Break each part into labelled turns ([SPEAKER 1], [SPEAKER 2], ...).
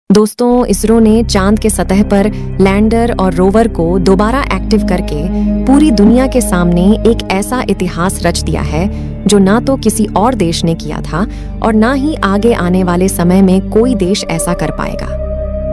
[SPEAKER 1] दोस्तों, इसरो ने चांद के सतह पर लैंडर और रोवर को दोबारा एक्टिव करके पूरी दुनिया के सामने एक ऐसा इतिहास रच दिया है जो ना तो किसी और देश ने किया था और ना ही आगे आने वाले समय में कोई देश ऐसा कर पाएगा।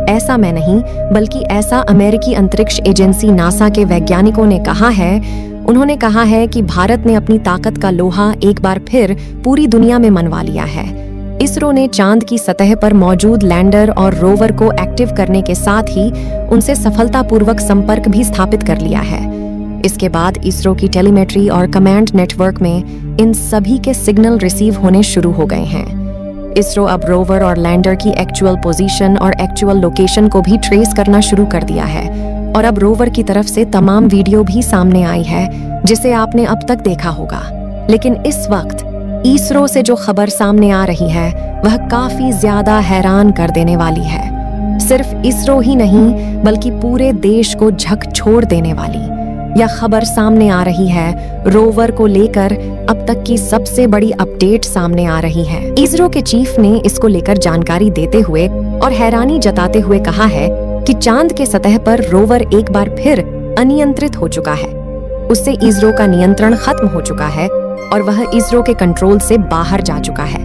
[SPEAKER 1] ऐसा मैं नहीं, बल्कि ऐसा अमेरिकी अंतरिक्ष एजेंसी नासा के वैज्ञानिकों ने कहा है। उन्होंने कहा है कि भारत ने अपनी ताकत का लोहा एक बार फिर पूरी दुनिया में मनवा लिया है। इसरो ने चांद की सतह पर मौजूद लैंडर और रोवर को एक्टिव करने के साथ ही उनसे सफलतापूर्वक संपर्क भी स्थापित कर लिया है। इसके बाद इसरो की टेलीमेट्री और कमांड नेटवर्क में इन सभी के सिग्नल रिसीव होने शुरू हो गए हैं। इसरो अब रोवर और लैंडर की एक्चुअल पोजीशन और एक्चुअल लोकेशन को भी ट्रेस करना शुरू कर दिया है और अब रोवर की तरफ से तमाम वीडियो भी सामने आई है जिसे आपने अब तक देखा होगा। लेकिन इस वक्त इसरो से जो खबर सामने आ रही है वह काफी ज्यादा हैरान कर देने वाली है। सिर्फ इसरो ही नहीं, बल्कि पूरे देश को झकझोर देने वाली यह खबर सामने आ रही है। रोवर को लेकर अब तक की सबसे बड़ी अपडेट सामने आ रही है। इसरो के चीफ ने इसको लेकर जानकारी देते हुए और हैरानी जताते हुए कहा है कि चांद के सतह पर रोवर एक बार फिर अनियंत्रित हो चुका है। उससे इसरो का नियंत्रण खत्म हो चुका है और वह इसरो के कंट्रोल से बाहर जा चुका है।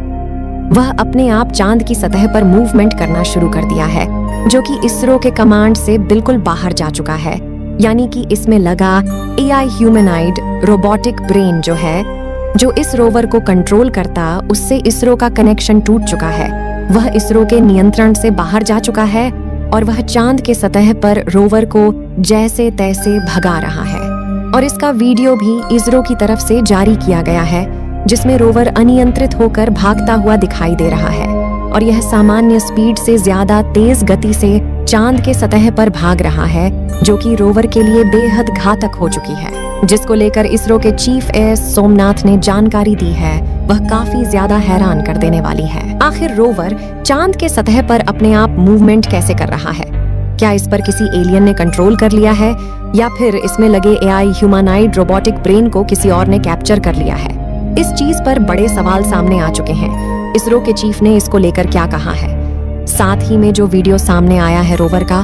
[SPEAKER 1] वह अपने आप चांद की सतह पर मूवमेंट करना शुरू कर दिया है, जो कि इसरो के कमांड से बिल्कुल बाहर जा चुका है। यानी कि इसमें लगा एआई ह्यूमनॉइड रोबोटिक ब्रेन जो इस रोवर को कंट्रोल करता, उससे इसरो का कनेक्शन टूट चुका है। वह इसरो के नियंत्रण से बाहर जा चुका है और वह चांद के सतह पर रोवर को जैसे तैसे भगा रहा है। और इसका वीडियो भी इसरो की तरफ से जारी किया गया है, जिसमें रोवर अनियंत्रित होकर भागता हुआ दिखाई दे रहा है और यह सामान्य स्पीड से ज्यादा तेज गति से चांद के सतह पर भाग रहा है, जो कि रोवर के लिए बेहद घातक हो चुकी है। जिसको लेकर इसरो के चीफ एस सोमनाथ ने जानकारी दी है, वह काफी ज्यादा हैरान कर देने वाली है। आखिर रोवर चांद के सतह पर अपने आप मूवमेंट कैसे कर रहा है? क्या इस पर किसी एलियन ने कंट्रोल कर लिया है या फिर इसमें लगे एआई ह्यूमनॉइड रोबोटिक ब्रेन को किसी और ने कैप्चर कर लिया है? इस चीज पर बड़े सवाल सामने आ चुके हैं। इसरो के चीफ ने इसको लेकर क्या कहा है? साथ ही में जो वीडियो सामने आया है रोवर का,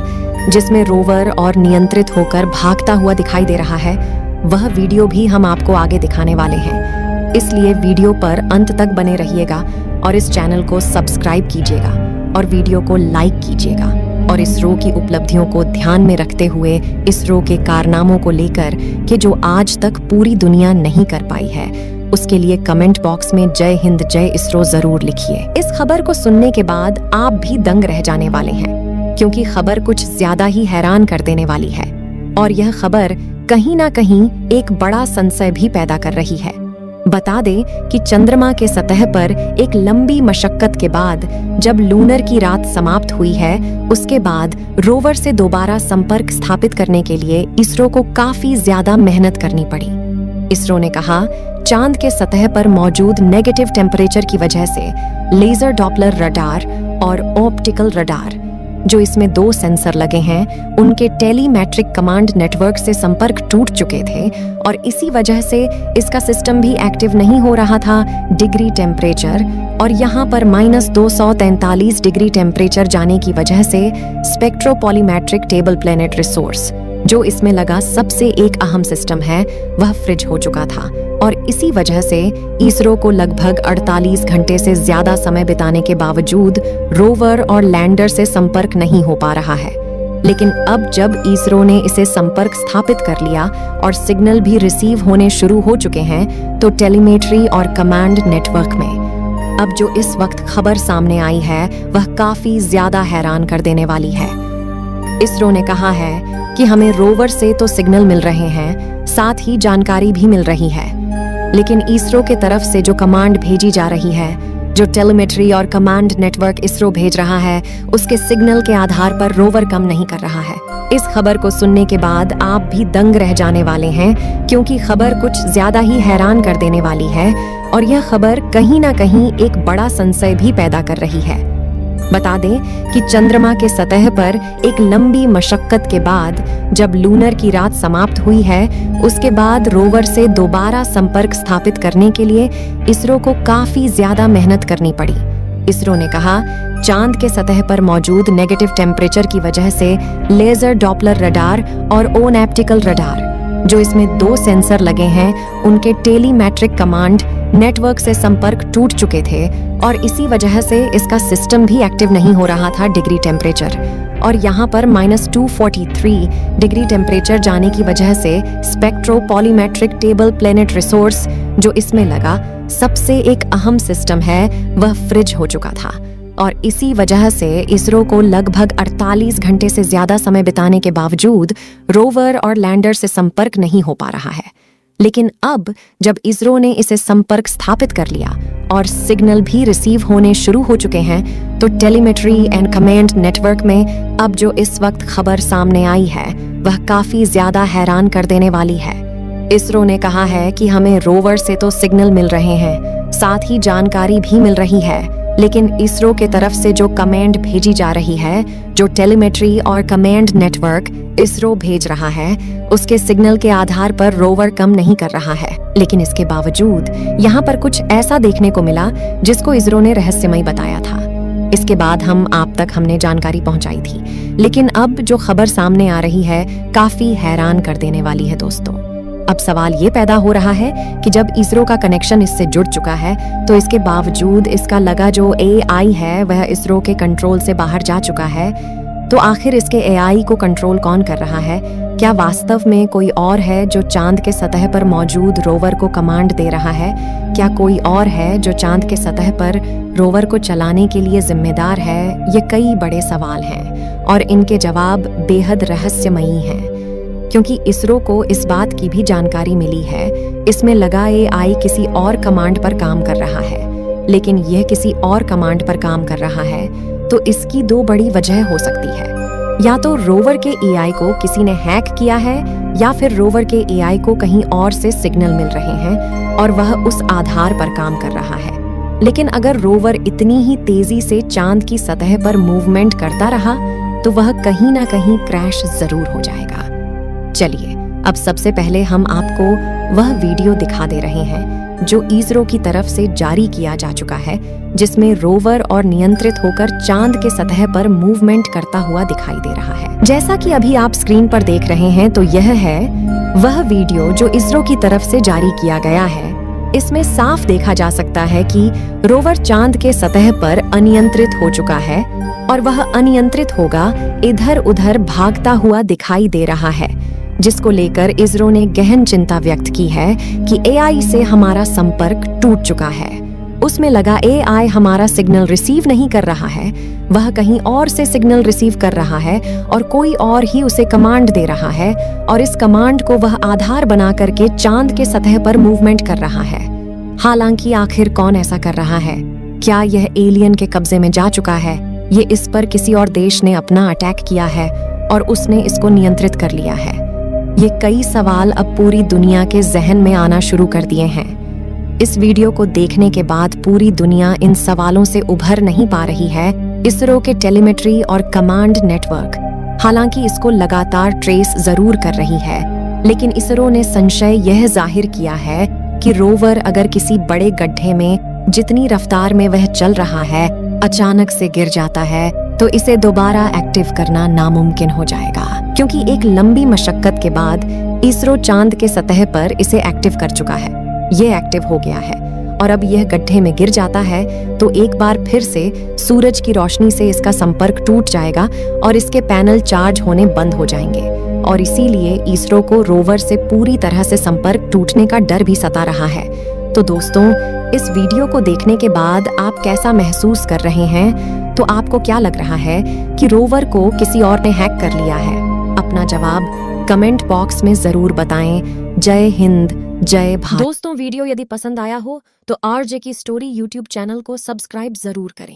[SPEAKER 1] जिसमें रोवर और नियंत्रित होकर भागता हुआ दिखाई दे रहा है, वह वीडियो भी हम आपको आगे दिखाने वाले हैं। इसलिए वीडियो पर अंत तक बने रहिएगा और इस चैनल को सब्सक्राइब कीजिएगा और वीडियो को लाइक कीजिएगा। और इसरो की उपलब्धियों को ध्यान में रखते हुए इसरो के कारनामों को लेकर कि जो आज तक पूरी दुनिया नहीं कर पाई है, उसके लिए कमेंट बॉक्स में जय हिंद जय इसरो जरूर लिखिए। इस खबर को सुनने के बाद आप भी दंग रह जाने वाले हैं, क्योंकि खबर कुछ ज्यादा ही हैरान कर देने वाली है और यह खबर कहीं ना कहीं एक बड़ा संशय भी पैदा कर रही है। बता दें कि चंद्रमा के सतह पर एक लंबी मशक्कत के बाद जब लूनर की रात समाप्त हुई है, उसके बाद रोवर से दोबारा संपर्क स्थापित करने के लिए इसरो को काफी ज्यादा मेहनत करनी पड़ी। इसरो ने कहा, चांद के सतह पर मौजूद नेगेटिव टेम्परेचर की वजह से लेजर डॉपलर रडार और ऑप्टिकल रडार, जो इसमें 2 सेंसर लगे हैं, उनके टेलीमेट्रिक कमांड नेटवर्क से संपर्क टूट चुके थे और इसी वजह से इसका सिस्टम भी एक्टिव नहीं हो रहा था डिग्री टेम्परेचर। और यहाँ पर -243 डिग्री टेम्परेचर जाने की वजह से स्पेक्ट्रोपॉलीमेट्रिक टेबल प्लैनेट रिसोर्स, जो इसमें लगा सबसे एक अहम सिस्टम है, वह फ्रिज हो चुका था और इसी वजह से इसरो को लगभग 48 घंटे से ज्यादा समय बिताने के बावजूद रोवर और लैंडर से संपर्क नहीं हो पा रहा है। लेकिन अब जब इसरो ने इसे संपर्क स्थापित कर लिया और सिग्नल भी रिसीव होने शुरू हो चुके हैं, तो टेलीमेट्री और कमांड नेटवर्क में अब जो इस वक्त खबर सामने आई है, वह काफी ज्यादा हैरान कर देने वाली है। इसरो ने कहा है कि हमें रोवर से तो सिग्नल मिल रहे हैं, साथ ही जानकारी भी मिल रही है, लेकिन इसरो के तरफ से जो कमांड भेजी जा रही है, जो टेलीमेट्री और कमांड नेटवर्क इसरो भेज रहा है, उसके सिग्नल के आधार पर रोवर काम नहीं कर रहा है। इस खबर को सुनने के बाद आप भी दंग रह जाने वाले हैं, क्योंकि खबर कुछ ज्यादा ही हैरान कर देने वाली है और यह खबर कहीं ना कहीं एक बड़ा संशय भी पैदा कर रही है। बता दें कि चंद्रमा के सतह पर एक लंबी मशक्कत के बाद जब लूनर की रात समाप्त हुई है, उसके बाद रोवर से दोबारा संपर्क स्थापित करने के लिए इसरो को काफी ज्यादा मेहनत करनी पड़ी। इसरो ने कहा, चांद के सतह पर मौजूद नेगेटिव टेम्परेचर की वजह से लेजर डॉपलर रडार और ओनैप्टिकल रडार, जो इसमें 2 सेंसर लगे हैं, उनके टेलीमेट्रिक कमांड नेटवर्क से संपर्क टूट चुके थे और इसी वजह से इसका सिस्टम भी एक्टिव नहीं हो रहा था डिग्री टेम्परेचर। और यहाँ पर -243 डिग्री टेम्परेचर जाने की वजह से स्पेक्ट्रोपॉलीमेट्रिक टेबल प्लेनेट रिसोर्स, जो इसमें लगा सबसे एक अहम सिस्टम है, वह फ्रिज हो चुका था। और इसी वजह से इसरो को लगभग 48 घंटे से ज्यादा समय बिताने के बावजूद रोवर और लैंडर से संपर्क नहीं हो पा रहा है। लेकिन अब जब इसरो ने इसे संपर्क स्थापित कर लिया और सिग्नल भी रिसीव होने शुरू हो चुके हैं, तो टेलीमेट्री एंड कमांड नेटवर्क में अब जो इस वक्त खबर सामने आई है, वह काफी ज्यादा हैरान कर देने वाली है। इसरो ने कहा है कि हमें रोवर से तो सिग्नल मिल रहे हैं, साथ ही जानकारी भी मिल रही है, लेकिन इसरो के तरफ से जो कमांड भेजी जा रही है, जो टेलीमेट्री और कमांड नेटवर्क इसरो भेज रहा है, उसके सिग्नल के आधार पर रोवर कम नहीं कर रहा है। लेकिन इसके बावजूद यहाँ पर कुछ ऐसा देखने को मिला जिसको इसरो ने रहस्यमय बताया था। इसके बाद आप तक हमने जानकारी पहुंचाई थी, लेकिन अब जो खबर सामने आ रही है काफी हैरान कर देने वाली है दोस्तों। अब सवाल ये पैदा हो रहा है कि जब इसरो का कनेक्शन इससे जुड़ चुका है, तो इसके बावजूद इसका लगा जो AI है वह इसरो के कंट्रोल से बाहर जा चुका है, तो आखिर इसके AI को कंट्रोल कौन कर रहा है? क्या वास्तव में कोई और है जो चांद के सतह पर मौजूद रोवर को कमांड दे रहा है? क्या कोई और है जो चांद के सतह पर रोवर को चलाने के लिए जिम्मेदार है? ये कई बड़े सवाल हैं और इनके जवाब बेहद रहस्यमयी हैं, क्योंकि इसरो को इस बात की भी जानकारी मिली है, इसमें लगा AI किसी और कमांड पर काम कर रहा है, लेकिन यह किसी और कमांड पर काम कर रहा है, तो इसकी 2 बड़ी वजह हो सकती है। या तो रोवर के AI को किसी ने हैक किया है, या फिर रोवर के AI को कहीं और से सिग्नल मिल रहे हैं और वह उस आधार पर काम कर रहा है। लेकिन अगर रोवर इतनी ही तेजी से चांद की सतह पर मूवमेंट करता रहा, तो वह कहीं ना कहीं क्रैश जरूर हो जाएगा। चलिए, अब सबसे पहले हम आपको वह वीडियो दिखा दे रहे हैं जो इसरो की तरफ से जारी किया जा चुका है, जिसमें रोवर और नियंत्रित होकर चांद के सतह पर मूवमेंट करता हुआ दिखाई दे रहा है। जैसा कि अभी आप स्क्रीन पर देख रहे हैं, तो यह है वह वीडियो जो इसरो की तरफ से जारी किया गया है। इसमें साफ देखा जा सकता है कि रोवर चांद के सतह पर अनियंत्रित हो चुका है और वह अनियंत्रित होगा इधर उधर भागता हुआ दिखाई दे रहा है, जिसको लेकर इसरो ने गहन चिंता व्यक्त की है कि AI से हमारा संपर्क टूट चुका है। उसमें लगा AI हमारा सिग्नल रिसीव नहीं कर रहा है, वह कहीं और से सिग्नल रिसीव कर रहा है और कोई और ही उसे कमांड दे रहा है, और इस कमांड को वह आधार बना करके चांद के सतह पर मूवमेंट कर रहा है। हालांकि आखिर कौन ऐसा कर रहा है? क्या यह एलियन के कब्जे में जा चुका है? ये इस पर किसी और देश ने अपना अटैक किया है और उसने इसको नियंत्रित कर लिया है? ये कई सवाल अब पूरी दुनिया के जहन में आना शुरू कर दिए हैं। इस वीडियो को देखने के बाद पूरी दुनिया इन सवालों से उभर नहीं पा रही है इसरो के टेलीमेट्री और कमांड नेटवर्क। हालांकि इसको लगातार ट्रेस जरूर कर रही है, लेकिन इसरो ने संशय यह जाहिर किया है कि रोवर अगर किसी बड़े गड्ढे में जितनी रफ्तार में वह चल रहा है अचानक से गिर जाता है, तो इसे दोबारा एक्टिव करना नामुमकिन हो जाएगा, क्योंकि एक लंबी मशक्कत के बाद इसरो चांद के सतह पर इसे एक्टिव कर चुका है। ये एक्टिव हो गया है और अब यह गड्ढे में गिर जाता है तो एक बार फिर से सूरज की रोशनी से इसका संपर्क टूट जाएगा और इसके पैनल चार्ज होने बंद हो जाएंगे, और इसीलिए इसरो को रोवर से पूरी तरह से संपर्क टूटने का डर भी सता रहा है। तो दोस्तों, इस वीडियो को देखने के बाद आप कैसा महसूस कर रहे हैं? तो आपको क्या लग रहा है कि रोवर को किसी और ने हैक कर लिया है? अपना जवाब कमेंट बॉक्स में जरूर बताएं। जय हिंद, जय भारत। दोस्तों, वीडियो यदि पसंद आया हो तो RJ की स्टोरी YouTube चैनल को सब्सक्राइब जरूर करें।